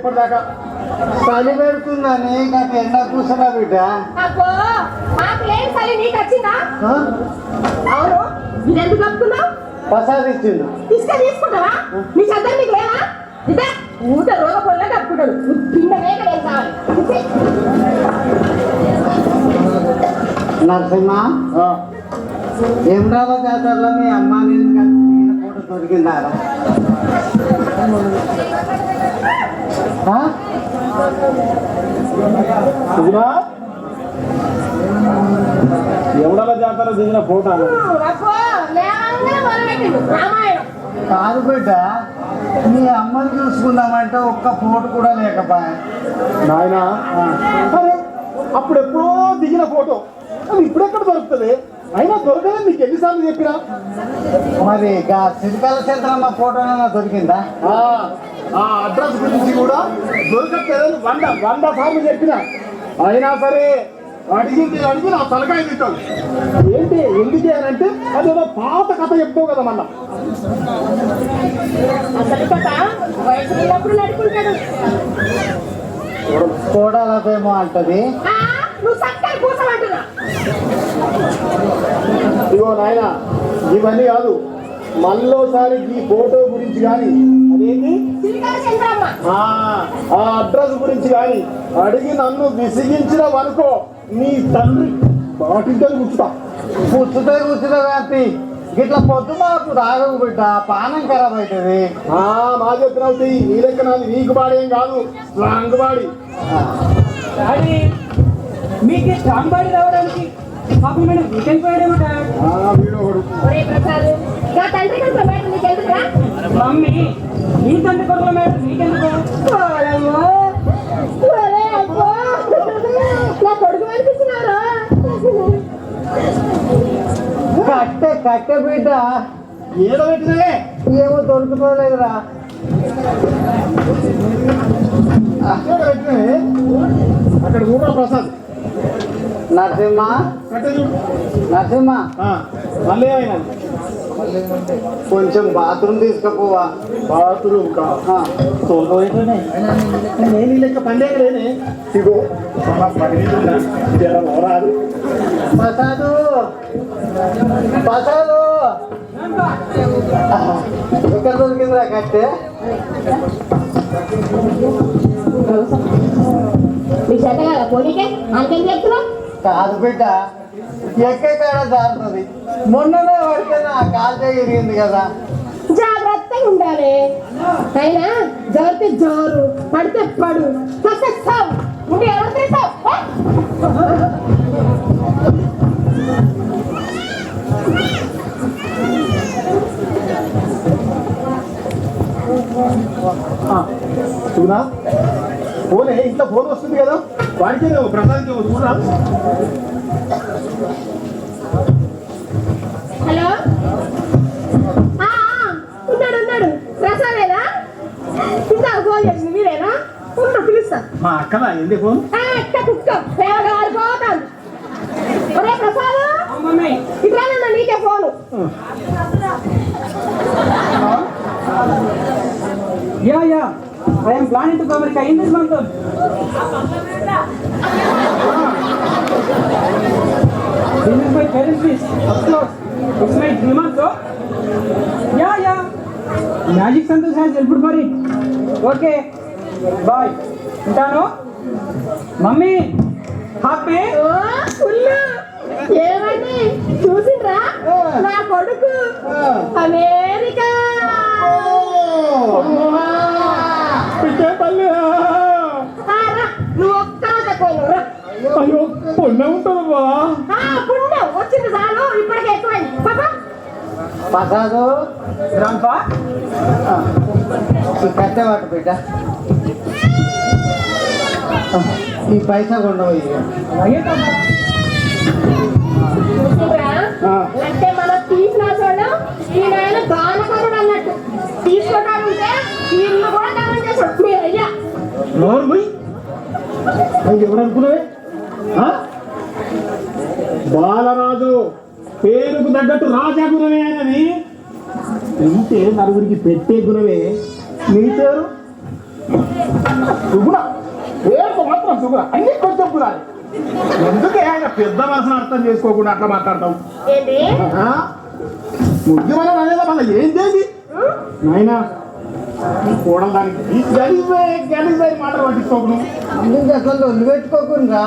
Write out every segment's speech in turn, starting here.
ఇప్పటిదాకా. చలి పెడుతుందని నాకు ఎండ కూర్చున్నా బిడ్డ. అవును, ఇది ఎందుకు కప్పుకున్నావు? ప్రసాద్ ఇచ్చిండు. తీసుకుంటావా? నీ చద్దం నీకు లేవా? ఇదే ఊట రోగ పొల్ల కప్పుకుంటాడు. పిండ వేగలేదు కావాలి. నరసింహ, ఏమరాల జాతరలో మీ అమ్మ నేను ఫోటో దొరికిందారా? ఎవడాల జాతర దిగిన ఫోటో కాదు బిడ్డ, మీ అమ్మని చూసుకుందామంటే ఒక్క ఫోటో కూడా లేకపోయా నాయన. అప్పుడెప్పుడో దిగిన ఫోటో అది ఇప్పుడెక్కడ దొరుకుతుంది? అయినా దొరకదే మీకు ఎన్నిసార్లు చెప్పినా. మరి సిరికల చంద్రమ్మ ఫోటో దొరికిందా? ఆ అడ్రస్ గురించి కూడా దొరకట్లేదని 100 సార్లు చెప్పిన. అయినా సరే అడిగి నా తలకాయ తిట్టాడు. ఏంటి ఎందుకు అంటే అదేదో పాత కథ చెప్తావు కదా మళ్ళా. కోడలదేమో అంటది. ఇగో నాయన, ఇవన్నీ కాదు, మళ్ళోసారి ఈ ఫోటో గురించి కానీ అదేంటి ఆ అడ్రస్ గురించి కానీ అడిగి నన్ను విసిగించినవనుకో నీ తండ్రి బాటింటని కూర్చుంటే కాబట్టి ఇట్లా పొద్దు మాకు తాగకు బిడ్డ, పానం ఖరాబ్ అవుతుంది. మా చెప్పినవుతాయి. నీ లెక్క నాది నీకు బాడేం కాదు, స్ట్రాంగ్ బాడీ. మీకు స్ట్రాంగ్ బాడీ రావడానికి పాపం మేడం వీకెండ్ పోయాడేమో. మమ్మీ నీ తండ్రి కొడుకుల మేడం నీకెందుకు? కట్టె బిడ్డ ఏదో పెట్టినవే ఏమో దొరుకుతలేదురా. అక్కడ కూడా ప్రసాద్. నరసింహ, మళ్ళీ అయినా కొంచెం బాత్రూమ్ తీసుకపోవా? బాత్రూమ్ నేను లెక్క పండే లేనే. ఇగో రాదు. ప్రసాదు ఎక్కడ దొరికిందిరా కట్టే? కాదు బిడ్డ, ఎక్కడ జారుతుంది. మొన్ననే పడితే నా కాల్ ఇరిగింది కదా. జాగ్రత్తగా ఉండాలి. అయినా జరిగితే జోరు, పడితే పడు, సావు ఉండి ఎవరు తీసావు? చూడా ఫోనే ఇంట్లో ఫోన్ వస్తుంది కదా, వాడికి ప్రసాద్కి చూడా. హలో, ఉన్నాడు ప్రసాదేనా? ఇంకా ఫోన్ చేసింది మీరేనా? పిలుస్తా. మా అక్కలా ఏంది ఫోన్? కుక్క పోతాను. ఒరే ప్రసాద్, ఇట్లా నీకే phone. Yeah. I am planning to go America in this month. This is my parents' wish. Of course, it's my dream also. Yeah. Magic Santosh has helped for it. Okay. Bye. Utano. Mummy. Happy. ఏమండి చూసిండ్రా? నా కొడుకు America. నువ్వు ఒక్కరోజు పోయినరా? అయ్యో పుణ్యం ఉంటుందమ్మా. పుణ్యం వచ్చింది చాలు, ఇప్పటికే ఎక్కువైంది. ప్రసాదు కట్టేవాటు బిడ్డ, ఈ పైసా కొండవు. అంటే మనం తీసిన చూడడం ఈయన దానకరుడు అన్నట్టు. తీసుకోవడానికి ఇల్లు కూడా దానం చేశాడు మీ అయ్యా. ఎవరనుకున్నావే? బాలరాజు పేరుకు తగ్గట్టు రాజా గుణమే అని ఇంటే నలుగురికి పెట్టే గుణమే. నీ పేరు సుగుణ పేరుకు మాత్రం సుగుణ అన్ని కొంచెం పురాలి. ఎందుకే ఆయన పెద్ద మనసును అర్థం చేసుకోకుండా అట్లా మాట్లాడతావు? ఏంటి ముఖ్యమైన అనేదా మళ్ళీ ఏం చేసి నాయనా కూడలు దానికి గలీజ్ మాటలు పట్టించుకోకుండా నీకు అసలు ఒళ్ళు పెట్టుకోకుండా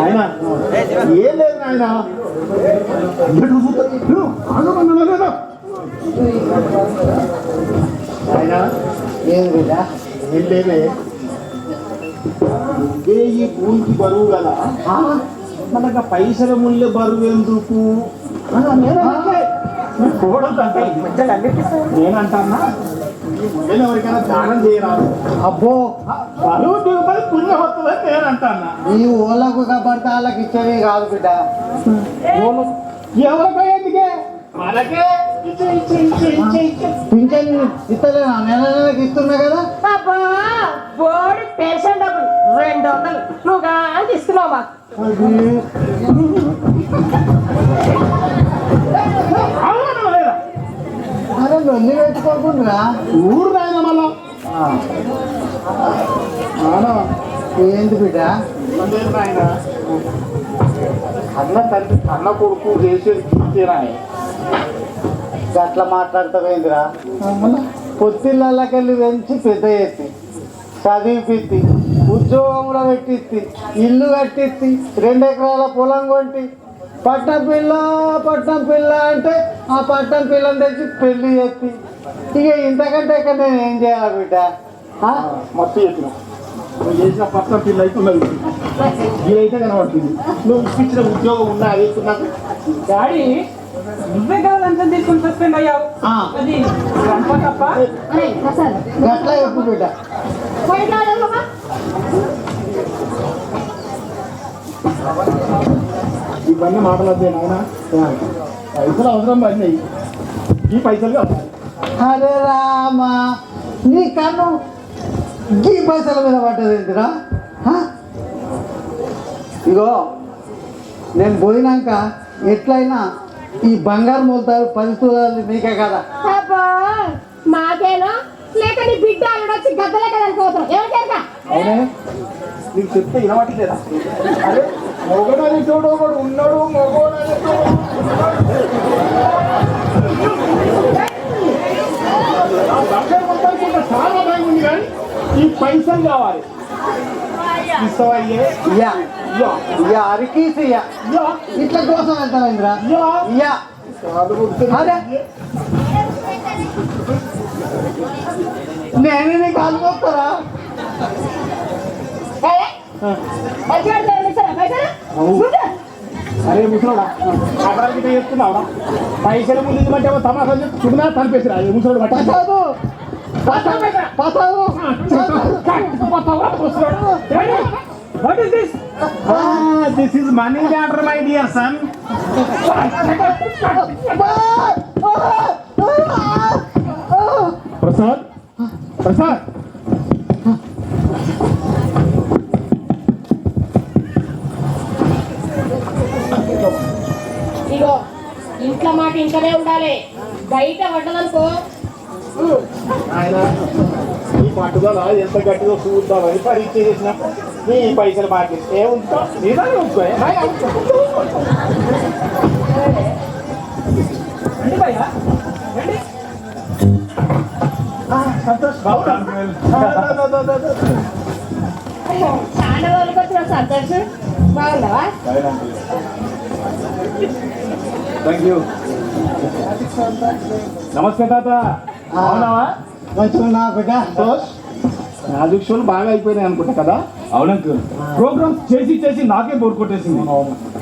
ఆయన ఏం లేదు నాయన ఆయన ఏం బిడ్డ ఏం లేదే ఇదే ఈ భూమికి బరువు కదా మనకు పైసల ముళ్ళే బరువు ఎందుకు నేనంటన్నా నేను ఎవరికైనా దానం చేయరాదు. అబ్బో బరువు దిగుబడి పుణ్యం వస్తుందని నేనంటన్నా. ఈ ఊళ్ళకు కాబట్టి వాళ్ళకి ఇచ్చేవి కాదు బిడ్డ. ఎవరికో ఎందుకే మనకే పింఛన్ ఇస్తలేనా? నెల నెలకి ఇస్తున్నా కదా. అబ్బా బోడి పెన్షన్ డబ్బులు 200 నువ్వు కానీ తీసుకున్నావు మాకు. అరే లొల్లి పెట్టుకోకుండా ఊరు రాయన మళ్ళా ఏంటి బిడ్డ? ఆయన అన్న తండ్రి అన్న కొడుకు చేసేది తీరాయి అట్లా మాట్లాడతావేందిరా? పొత్తిళ్ళకెళ్ళి పెంచి పెద్ద ఎత్తి చదివిపిత్తి ఉద్యోగంలో పెట్టిత్తి ఇల్లు కట్టిత్తి 2 ఎకరాల పొలం కొంటి పట్నం పిల్ల అంటే ఆ పట్నం పిల్లని తెచ్చి పెళ్లి చేసి ఇక ఇంతకంటే ఇక్కడ నేను ఏం చేయాలి బిడ్డ? మొత్తం చెప్పిన నువ్వు చేసిన పట్ల పిల్ల అయితే ఉన్నది ఇదైతే కనబడుతుంది. నువ్వు ఇప్పించిన ఉద్యోగం ఉన్నా అది నాకు డాడీ నువ్వే కదా లంచం తీసుకుని సస్పెండ్ అయ్యావు. అది లంచం తప్ప. గట్లా చెప్పు బిడ్డ. ఇవన్నీ మాటలద్దే నాయన. పైసలు అవసరం పడినాయి, ఈ పైసలు కావాలి. అరే రామా నీ కన్ను ఈ పైసల మీద పడ్డది ఏంటిరా? ఇగో నేను పోయినాక ఎట్లయినా ఈ బంగారు మూలతారు 10 తులాలు మీకే కదా. అబ్బా మాకేనా లేక నీ బిడ్డ అల్లుడు వచ్చి గద్దలే కదా అనుకోతాం ఎవరికేక? అవునే నీకు చెప్తే వినవట్లేదా? అరే మొగడని చూడు ఒకడు ఉన్నాడు, మొగోడని చాలా టైం ఉంది కానీ ఈ పైసలు కావాలి. ఇస్తావయ్యే అరికీసి ఇట్లా కోసం వెళ్తావేంద్రా? అదే నేను నీకు అనుకోస్తారా? అరే ముసలోడా అక్కడ చెప్తున్నావురా పైసల ముందు బట్టి ఏమో తమాషా చూడనా తనిపేసిరా ముసలోడు బట్టి What is this? This is money matter, my dear son. Prasad Prasad ఇగో ఇంట్లో మాట ఇంట్లోనే ఉండాలి, బయట పడ్డదనుకో. ఆయన ఈ పట్టుదల ఎంత గట్టిగా చూద్దామని పరీక్ష చేసిన నీ పైసలు మాకి ఏముంటా నీదాన్ని ఉంచుకో. రండి భయ్యా రండి. సంతోష్ బాగున్నా చాలా రోజులకు వచ్చిన సంతోష్ బాగున్నావా? Thank you. నమస్తే తాత, అవునావా? మంచిగా బిడ్డ. సంతోష్ మ్యాజిక్ షోలు బాగా అయిపోయినాయి అనుకుంటా కదా? అవునంకు ప్రోగ్రామ్స్ చేసి చేసి నాకే బోర్ కొట్టేసింది.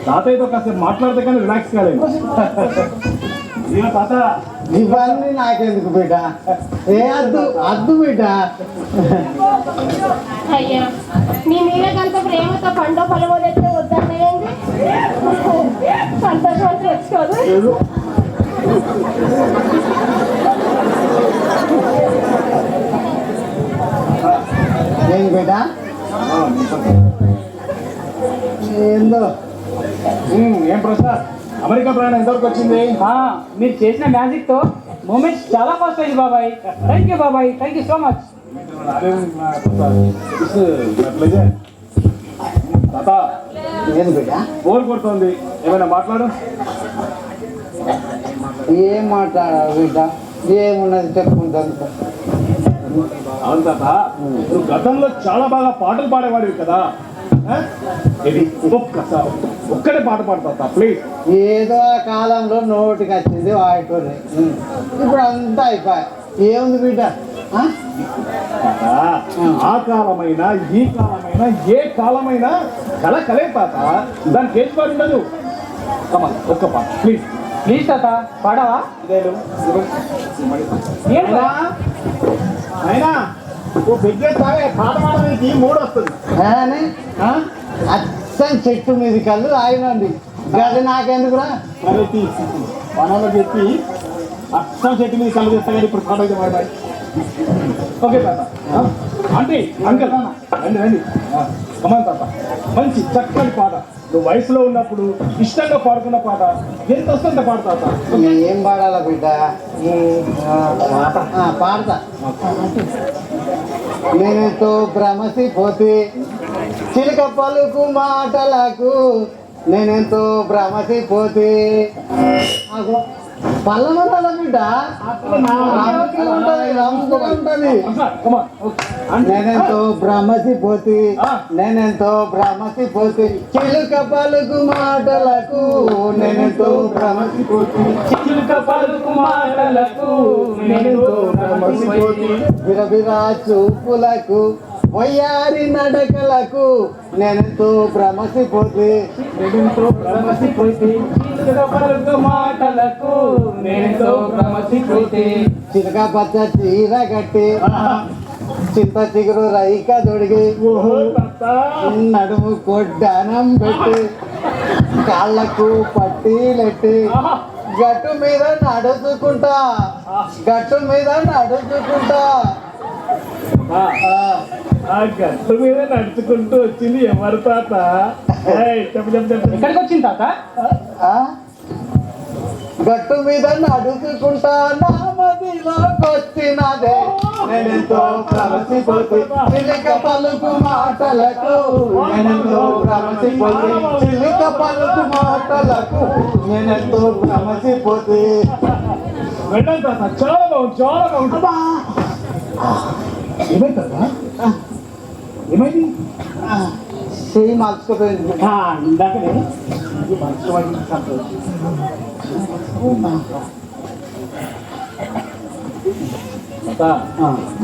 తాతయ్యతో కాసేపు మాట్లాడితే కానీ రిలాక్స్ కాలేదు. తాత ఇవన్నీ నాకెందుకు బిడ్డ? ఏ అద్దు బిడ్డ. అయ్యా నీ మీద కంత ప్రేమతో పండు పొలమో తెస్తే వద్దన్నయండి. సంతోషం తెచ్చుకోదు. ఏం బిడ్డ? ఏందో ఏం ప్రసాద్ అమెరికా ప్రయాణం ఎంతవరకు వచ్చింది? మీరు చేసిన మ్యాజిక్ తో మూమెంట్స్ చాలా ఫాస్ట్ అయింది బాబాయ్. థ్యాంక్ యూ బాబాయ్, థ్యాంక్ యూ సో మచ్. తాత ఏది బిడ్డ బోర్ కొడుతుంది, ఏమైనా మాట్లాడు. ఏం మాట్లాడాలి బిడ్డ, ఏమున్నది చెప్పుకుంటాను. అవును తాత, నువ్వు గతంలో చాలా బాగా పాటలు పాడేవాడివి కదా. ఆ? ఇది ఒక్కడే పాట పాడతా ప్లీజ్. ఏదో ఆ కాలంలో నోటికి వచ్చింది వాడుకోలే, ఇప్పుడు అంతా అయిపోయి. ఏముంది బిడ్డ? ఆ? ఆ కాలమైనా ఈ కాలమైనా ఏ కాలమైనా కలే తాత, దానికి ఏం పాడు ఉండదు. ఒక్క పాట ప్లీజ్. ప్లీజ్ తాత పాడవా? అయినా ఓ బిగ్గెస్తావే పాట పాడడానికి మూడు వస్తుంది. అని అచ్చం చెట్టు మీద కళ్ళు ఆగినండి. గది నాకెందుకురా? పనులు చెప్పి అస్సం చెట్టు మీద కళ్ళు చేస్తా కానీ ఇప్పుడు పాట పాడాలి. ఓకే తాత. అంటే అంకల్ రండి రండి. కమాన్ తాత, మంచి చక్కని పాట. నువ్వు వయసులో ఉన్నప్పుడు ఇష్టంగా పాడుకున్న పాట ఎంత వస్తుందో పాడతా తాత. ఏం పాడాలా బిడ్డ? పాడతా. నేనెంతో భ్రమసిపోతే చిలుక పలుకు మాటలకు, నేనెంతో భ్రమసిపోతే పల్లమరాల బిడ్డ ఉంటుంది. నేనెంతో భ్రమసిపోతే, నేనెంతో భ్రమసిపోతే చిలుక పలుకు మాటలకు, నేనెంతో భ్రమసిపోతే చిలుక పలుకు మాటలకు నేనెంతో భ్రమసిపోతే, విరవిరా చూపులకు వయ్యారి నడకలకు, నేనెంతో భ్రమసిపోతే, నేనెంతో భ్రమసిపోతే చిలుక పలుకు మాటలకు నేనెంతో భ్రమసిపోతే, చిలక పచ్చ చీర కట్టి చింత చిగురు రైక దొడిగి నడుము కొడ్డానం పెట్టి కాళ్ళకు పట్టీలెట్టి గట్టు మీద నడుచుకుంటా, గట్టు మీద నడుచుకుంటా. ఆ గట్టు మీద నడుచుకుంటూ వచ్చింది ఎవరు తాత? చెప్పు చెప్పు చెప్పు. ఎక్కడికి వచ్చింది తాత? ఆ? గట్టు మీద నడుచుకుంటా నా మదిలోకి వచ్చినదే, నేనెంతో భ్రమసిపోతే చిలిక పలుకు మాటలకు, నేనెంతో భ్రమసిపోతే చిలిక పలుకు మాటలకు, నేనెంతో భ్రమసిపోతే. వెళ్ళండి తాత, చాలా బాగుంది చాలా బాగుంది. ఏమైంది తాత? ఏమైంది? చెయ్యి మార్చుకోపోయింది. ఇందాకనే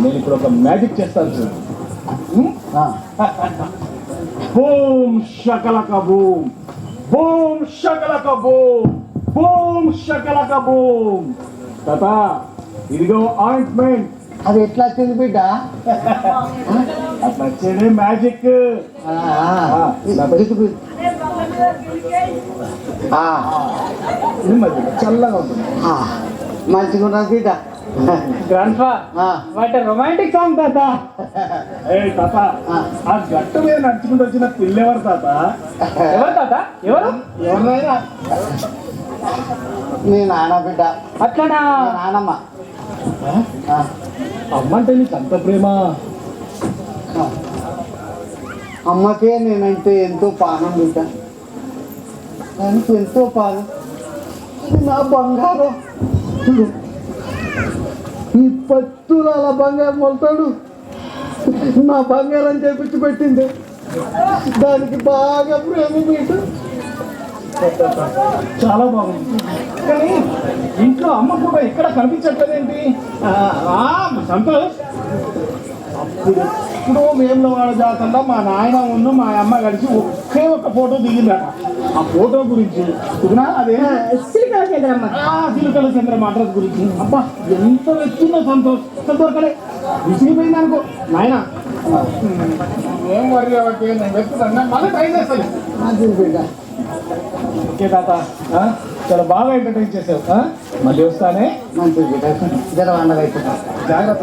నేను ఇప్పుడు ఒక మ్యాజిక్ చేస్తాను చూడు. Boom Shakalaka boom, boom Shakalaka boom, boom Shakalaka boom. తాత ఇదిగో ఆయింట్మెంట్. అది ఎట్లా వచ్చింది బిడ్డ? అట్లా వచ్చేదే మ్యాజిక్. చల్లగా ఉంటుంది. మంచిగా ఉన్నది బిడ్డ. గ్రాండ్ ఫా వాట్ రొమాంటిక్ సాంగ్ తాత. ఏ తాత, ఆ గట్టు మీద నడుచుకుంటూ వచ్చిన పిల్లెవరు తాత? ఎవరు తాత? ఎవరు? ఎవరినైనా నీ నాన్న బిడ్డ. అట్లనా? నానమ్మ. అమ్మంటే నీకు అంత ప్రేమ? అమ్మకే నేనంటే ఎంతో పానం బిడ్డ, దానికి ఎంతో పానం. ఇది నా బంగారం. ఈ పత్తుల బంగారం మొలతాడు నా బంగారం చేపించి పెట్టింది, దానికి బాగా ప్రేమ బిడ్డ. చాలా బాగుంది. కానీ ఇంట్లో అమ్మ కూడా ఇక్కడ కనిపించట్లేదేంటి? సంతోష్, అప్పుడు వేములవాడ జాతరలో మా నాయన ఉన్న మా అమ్మ కలిసి ఒకే ఒక ఫోటో దిగిందట. ఆ ఫోటో గురించి అదే సిలికల చంద్రమ్మ. చిలుకల చంద్రమ్మ అడ్రస్ గురించి అబ్బా ఎంత వచ్చిందో సంతోష్. దొరకలే, విసిగిపోయింది అనుకో నాయన. ఏం వరి కాబట్టి నేను వెతుకుతాను, మళ్ళీ ట్రై చేస్తాను. మంచిది బిడ్డ. ఓకే తాత, చాలా బాగా ఎంటర్టైన్ చేసావు. మళ్ళీ వస్తానే. మంచిది బిడ్డ. జర వండగైతే జాగ్రత్త.